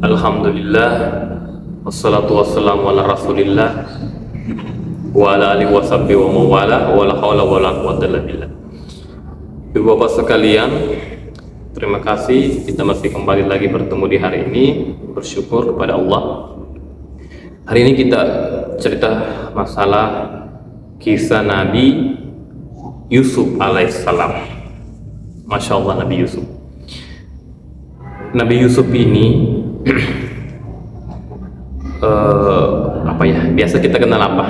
Alhamdulillah, wassalatu wassalamu ala rasulillah wa ala alihi washabbihi wa mawala wa la hawla wa la quwwata illa billah. Ibu bapak sekalian, terima kasih kita masih kembali lagi bertemu di hari ini. Bersyukur kepada Allah. Hari ini kita cerita masalah kisah Nabi Yusuf alaihissalam. Masya Allah, Nabi Yusuf. Nabi Yusuf ini biasa kita kenal apa?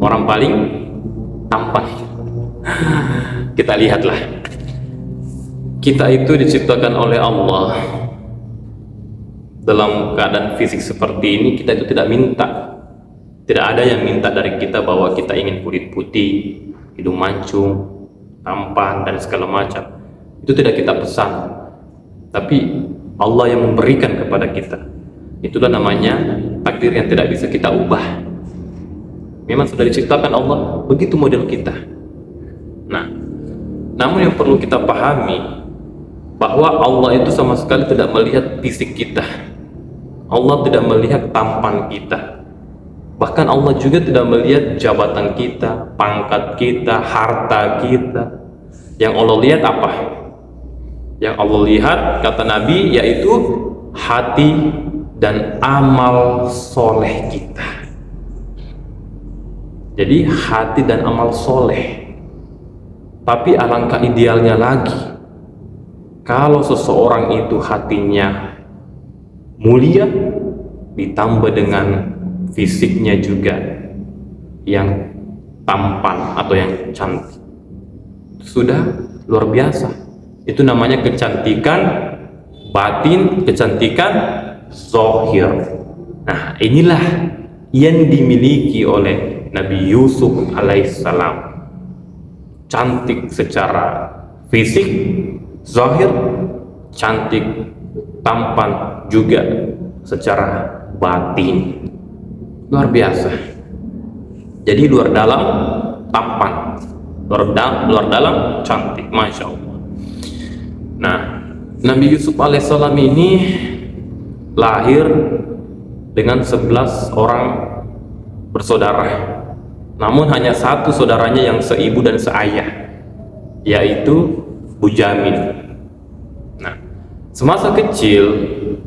Orang paling tampan. Kita lihatlah, kita itu diciptakan oleh Allah dalam keadaan fisik seperti ini. Kita itu tidak minta, tidak ada yang minta dari kita bahwa kita ingin kulit putih, hidung mancung, tampan dan segala macam. Itu tidak kita pesan, tapi Allah yang memberikan kepada kita. Itulah namanya takdir yang tidak bisa kita ubah. Memang sudah diciptakan Allah, begitu model kita. Nah, namun yang perlu kita pahami bahwa Allah itu sama sekali tidak melihat fisik kita. Allah tidak melihat tampan kita. Bahkan Allah juga tidak melihat jabatan kita, pangkat kita, harta kita. Yang Allah lihat apa? Yang Allah lihat, kata Nabi, yaitu hati dan amal soleh kita. Jadi hati dan amal soleh. Tapi alangkah idealnya lagi kalau seseorang itu hatinya mulia ditambah dengan fisiknya juga yang tampan atau yang cantik, sudah luar biasa. Itu namanya kecantikan batin, kecantikan zahir. Nah, inilah yang dimiliki oleh Nabi Yusuf alaihissalam. Cantik secara fisik, zahir, cantik, tampan juga secara batin. Luar biasa. Jadi luar dalam tampan, luar dalam cantik, Masya Allah. Nah, Nabi Yusuf alaihissalam ini lahir dengan 11 orang bersaudara, namun hanya satu saudaranya yang seibu dan seayah, yaitu Bujamin. Nah, semasa kecil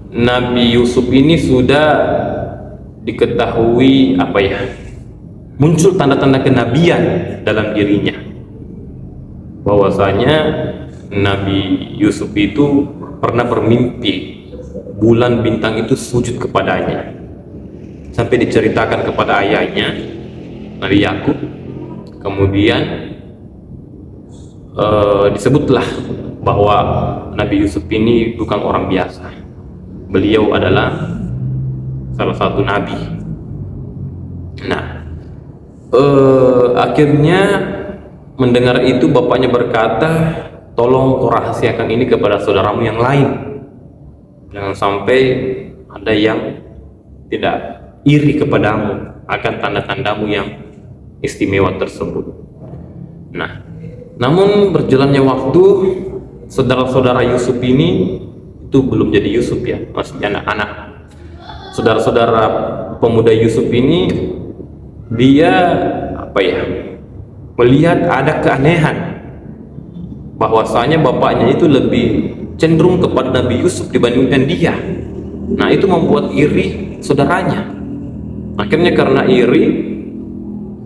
Nabi Yusuf ini sudah diketahui muncul tanda-tanda kenabian dalam dirinya, bahwasanya Nabi Yusuf itu pernah bermimpi bulan bintang itu sujud kepadanya, sampai diceritakan kepada ayahnya Nabi Yakub. Kemudian disebutlah bahwa Nabi Yusuf ini bukan orang biasa. Beliau adalah salah satu nabi. Nah, akhirnya mendengar itu bapaknya berkata, tolong kau rahasiakan ini kepada saudaramu yang lain, jangan sampai ada yang tidak iri kepadamu akan tanda-tandamu yang istimewa tersebut. Nah, namun berjalannya waktu, saudara-saudara Yusuf ini itu belum jadi Yusuf ya, masih anak-anak. Saudara-saudara pemuda Yusuf ini dia melihat ada keanehan, bahwasanya bapaknya itu lebih cenderung kepada Nabi Yusuf dibandingkan dia. Nah, itu membuat iri saudaranya. Akhirnya karena iri,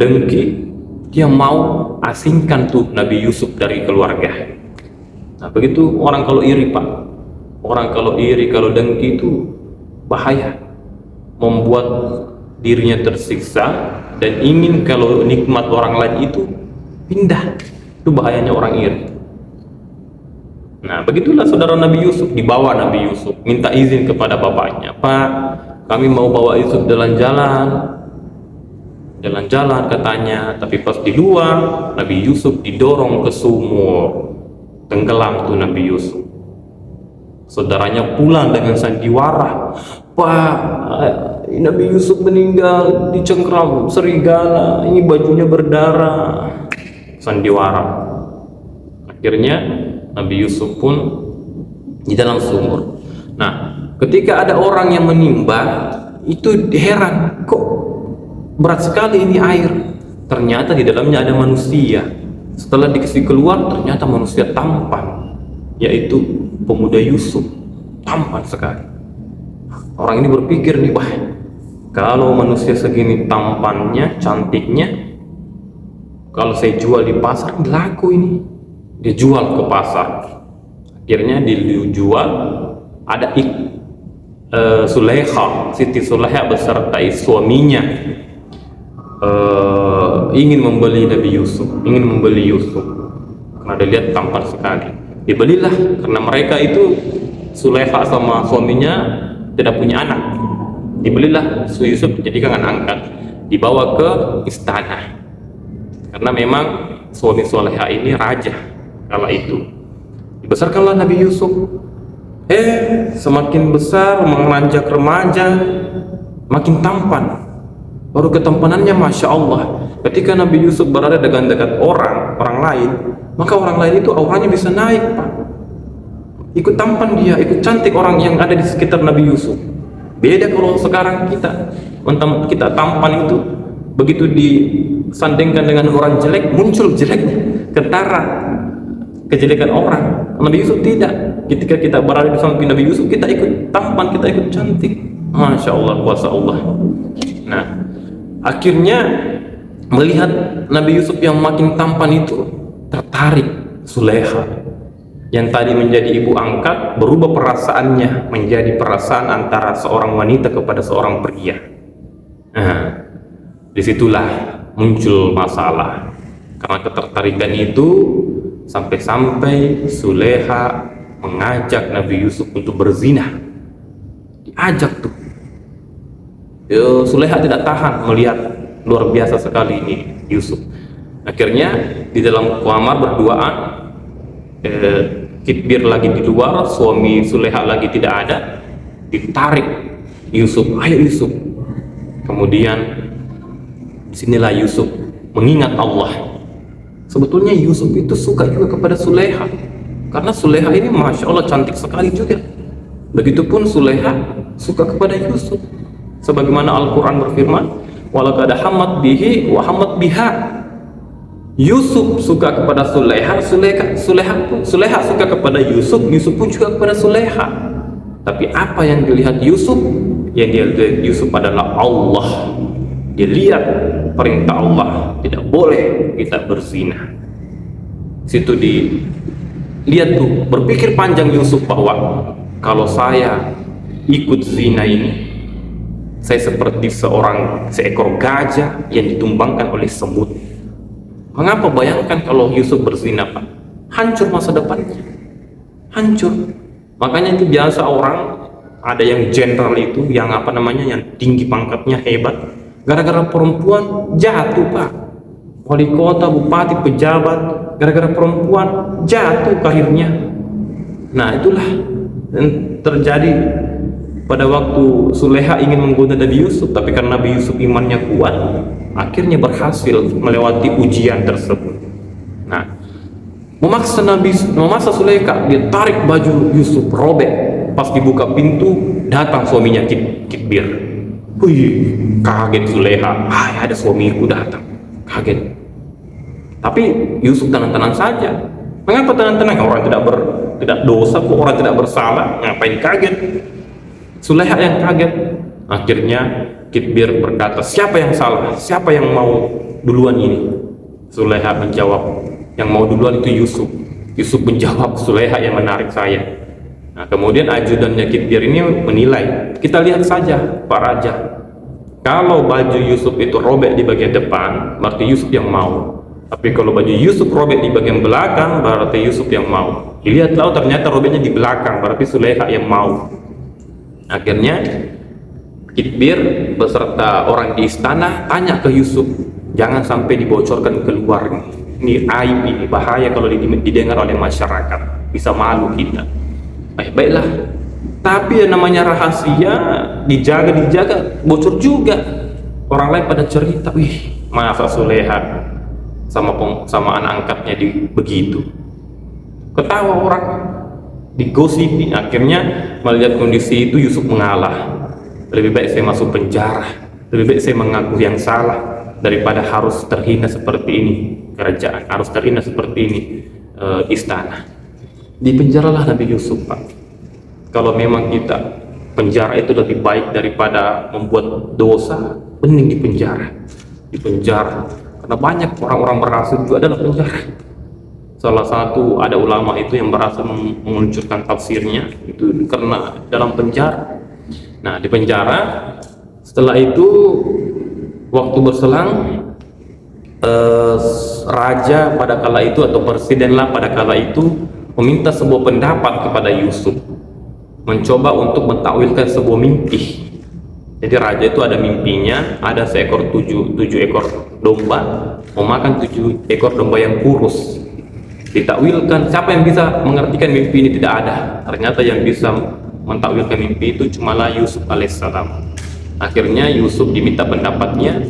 dengki, dia mau asingkan tuh Nabi Yusuf dari keluarga. Nah, begitu orang kalau iri, Pak. Orang kalau iri, kalau dengki itu bahaya, membuat dirinya tersiksa dan ingin kalau nikmat orang lain itu pindah. Itu bahayanya orang iri. Nah, begitulah saudara Nabi Yusuf. Dibawa Nabi Yusuf, minta izin kepada bapaknya, Pak, kami mau bawa Yusuf jalan-jalan katanya. Tapi pas di luar, Nabi Yusuf didorong ke sumur, tenggelam tuh Nabi Yusuf. Saudaranya pulang dengan sandiwara, Pak, Nabi Yusuf meninggal dicengkram serigala, ini bajunya berdarah. Sandiwara. Akhirnya Nabi Yusuf pun di dalam sumur. Nah, ketika ada orang yang menimba, itu heran, kok berat sekali ini air. Ternyata di dalamnya ada manusia. Setelah dikasih keluar, ternyata manusia tampan, yaitu pemuda Yusuf. Tampan sekali. Orang ini berpikir nih, wah, kalau manusia segini tampannya, cantiknya, kalau saya jual di pasar, laku ini. Dia jual ke pasar. Akhirnya dijual, ada Sulaikha, Siti Sulaikha beserta suaminya ingin membeli Nabi Yusuf, ingin membeli Yusuf karena dia lihat tampan sekali. Dibelilah, karena mereka itu Sulaikha sama suaminya tidak punya anak. Dibelilah Yusuf, dijadikan angkat, dibawa ke istana, karena memang suami Sulaikha ini raja kala itu. Dibesarkanlah Nabi Yusuf. Semakin besar, menganjak remaja, makin tampan. Baru ketampanannya Masya Allah, ketika Nabi Yusuf berada dekat orang lain, maka orang lain itu auranya bisa naik, Pak. Ikut tampan dia, ikut cantik orang yang ada di sekitar Nabi Yusuf. Beda kalau sekarang kita tampan itu, begitu disandingkan dengan orang jelek, muncul jeleknya, ketara kejelekan orang. Nabi Yusuf tidak. Ketika kita berada di samping Nabi Yusuf, kita ikut tampan, kita ikut cantik. Masya Allah, kuasa Allah. Nah, akhirnya melihat Nabi Yusuf yang makin tampan itu, tertarik Sulaikha yang tadi menjadi ibu angkat, berubah perasaannya menjadi perasaan antara seorang wanita kepada seorang pria. Nah, disitulah muncul masalah. Karena ketertarikan itu sampai-sampai Sulaikha mengajak Nabi Yusuf untuk berzina. Diajak tuh. Sulaikha tidak tahan melihat luar biasa sekali ini Yusuf. Akhirnya di dalam kamar berduaan, Kitbir lagi di luar, suami Sulaikha lagi tidak ada, ditarik Yusuf, ayo Yusuf. Kemudian disinilah Yusuf mengingat Allah. Sebetulnya Yusuf itu suka juga kepada Sulaikha, karena Sulaikha ini Masya Allah cantik sekali juga. Begitupun Sulaikha suka kepada Yusuf, sebagaimana Al-Quran berfirman, walaqad hammat bihi wa hammat biha. Yusuf suka kepada Sulaikha, Sulaikha suka kepada Yusuf, Yusuf pun juga kepada Sulaikha. Tapi apa yang dilihat Yusuf? Yang dia lihat Yusuf adalah Allah. Dia lihat perintah Allah, tidak boleh kita berzina. Situ lihat tuh, berpikir panjang Yusuf bahwa kalau saya ikut zina ini, saya seperti seekor gajah yang ditumbangkan oleh semut. Mengapa? Bayangkan kalau Yusuf berzina, Pak, hancur masa depannya, hancur. Makanya itu biasa orang, ada yang jenderal itu, yang yang tinggi pangkatnya, hebat, gara-gara perempuan jatuh, Pak. Wali kota, bupati, pejabat, gara-gara perempuan jatuh karirnya. Nah, itulah yang terjadi pada waktu Sulaikha ingin menggoda Nabi Yusuf, tapi karena Nabi Yusuf imannya kuat, akhirnya berhasil melewati ujian tersebut. Nah, memaksa Sulaikha, dia tarik baju Yusuf, robek. Pas dibuka pintu, datang suaminya Kitbir. Wih, kaget Sulaikha, ada suamiku datang, kaget. Tapi Yusuf tenang-tenang saja. Mengapa tenang-tenang? Orang tidak dosa kok, orang tidak bersalah, ngapain kaget? Sulaikha yang kaget. Akhirnya Kitbir berkata, siapa yang salah? Siapa yang mau duluan ini? Sulaikha menjawab, yang mau duluan itu Yusuf. Yusuf menjawab, Sulaikha yang menarik saya. Nah, kemudian ajudannya Kitbir ini menilai, kita lihat saja Pak Raja, kalau baju Yusuf itu robek di bagian depan, berarti Yusuf yang mau. Tapi kalau baju Yusuf robek di bagian belakang, berarti Yusuf yang mau. Dilihatlah, ternyata robeknya di belakang, berarti Sulaikha yang mau. Akhirnya Kitbir beserta orang di istana tanya ke Yusuf, jangan sampai dibocorkan keluar, ini aib, ini bahaya kalau didengar oleh masyarakat, bisa malu kita. Baiklah, tapi yang namanya rahasia dijaga, bocor juga. Orang lain pada cerita, wih, masa Sulaikha sama anak angkatnya begitu. Ketawa orang. digosipi. Akhirnya melihat kondisi itu Yusuf mengalah. Lebih baik saya masuk penjara, lebih baik saya mengaku yang salah daripada harus terhina seperti ini kerajaan, harus terhina seperti ini istana. Dipenjaralah Nabi Yusuf, Pak. Kalau memang kita penjara itu lebih baik daripada membuat dosa, mending di penjara, karena banyak orang-orang berhasil juga adalah penjara. Salah satu ada ulama itu yang berhasil memunculkan tafsirnya itu karena dalam penjara. Nah, di penjara, setelah itu waktu berselang, raja pada kala itu atau presidenlah pada kala itu meminta sebuah pendapat kepada Yusuf, mencoba untuk mentakwilkan sebuah mimpi. Jadi raja itu ada mimpinya, ada tujuh ekor domba memakan 7 ekor domba yang kurus. Ditakwilkan, siapa yang bisa mengertikan mimpi ini? Tidak ada. Ternyata yang bisa mentakwilkan mimpi itu cumalah Yusuf alaihissalam. Akhirnya Yusuf diminta pendapatnya.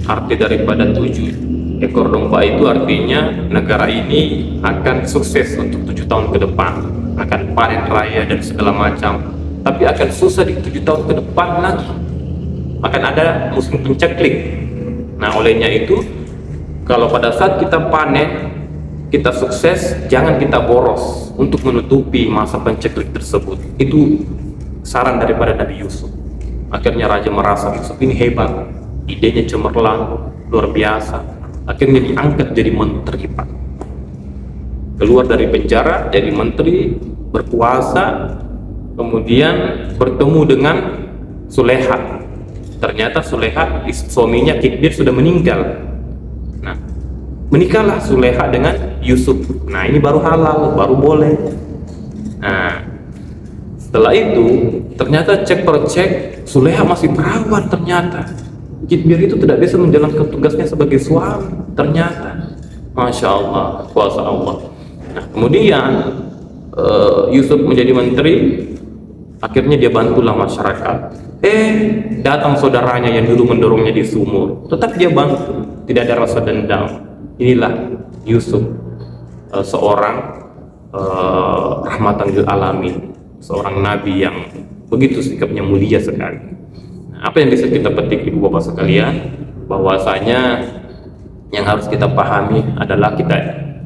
Arti daripada 7 ekor domba itu artinya negara ini akan sukses untuk 7 tahun ke depan, akan panen raya dan segala macam. Tapi akan susah di 7 tahun ke depan lagi, akan ada musim penceklik. Nah, olehnya itu kalau pada saat kita panen, kita sukses, jangan kita boros untuk menutupi masa penceklik tersebut. Itu saran daripada Nabi Yusuf. Akhirnya raja merasa Yusuf ini hebat, idenya cemerlang, luar biasa. Akhirnya diangkat jadi menteri, Pak. Keluar dari penjara jadi menteri, berkuasa, kemudian bertemu dengan Suleha. Ternyata Suleha, suaminya Kidbir, sudah meninggal. Nah, menikahlah Suleha dengan Yusuf. Nah, ini baru halal, baru boleh. Nah, setelah itu ternyata cek per cek Suleha masih perawan. Ternyata Kidbir itu tidak bisa menjalankan tugasnya sebagai suami. Ternyata, masya Allah, kuasa Allah. Nah, kemudian Yusuf menjadi menteri. Akhirnya dia bantulah masyarakat. Datang saudaranya yang dulu mendorongnya di sumur, tetap dia bantu, tidak ada rasa dendam. Inilah Yusuf, seorang rahmatan lil alamin, seorang nabi yang begitu sikapnya mulia sekali. Nah, apa yang bisa kita petik ibu bapak sekalian, bahwasanya yang harus kita pahami adalah kita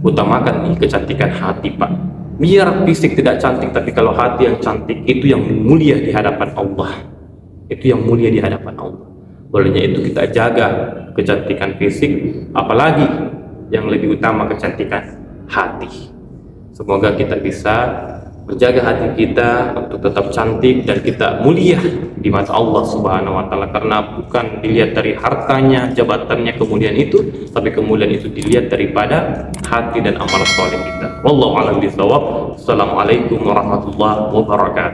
utamakan nih kecantikan hati, Pak. Biar fisik tidak cantik, tapi kalau hati yang cantik, itu yang mulia di hadapan Allah. Itu yang mulia di hadapan Allah. Olehnya itu kita jaga kecantikan fisik, apalagi yang lebih utama kecantikan hati. Semoga kita bisa menjaga hati kita untuk tetap cantik dan kita mulia di mata Allah Subhanahu wa taala, karena bukan dilihat dari hartanya, jabatannya kemudian itu, tapi kemudian itu dilihat daripada hati dan amal soleh kita. Wallahu a'lam bishawab. Assalamualaikum warahmatullahi wabarakatuh.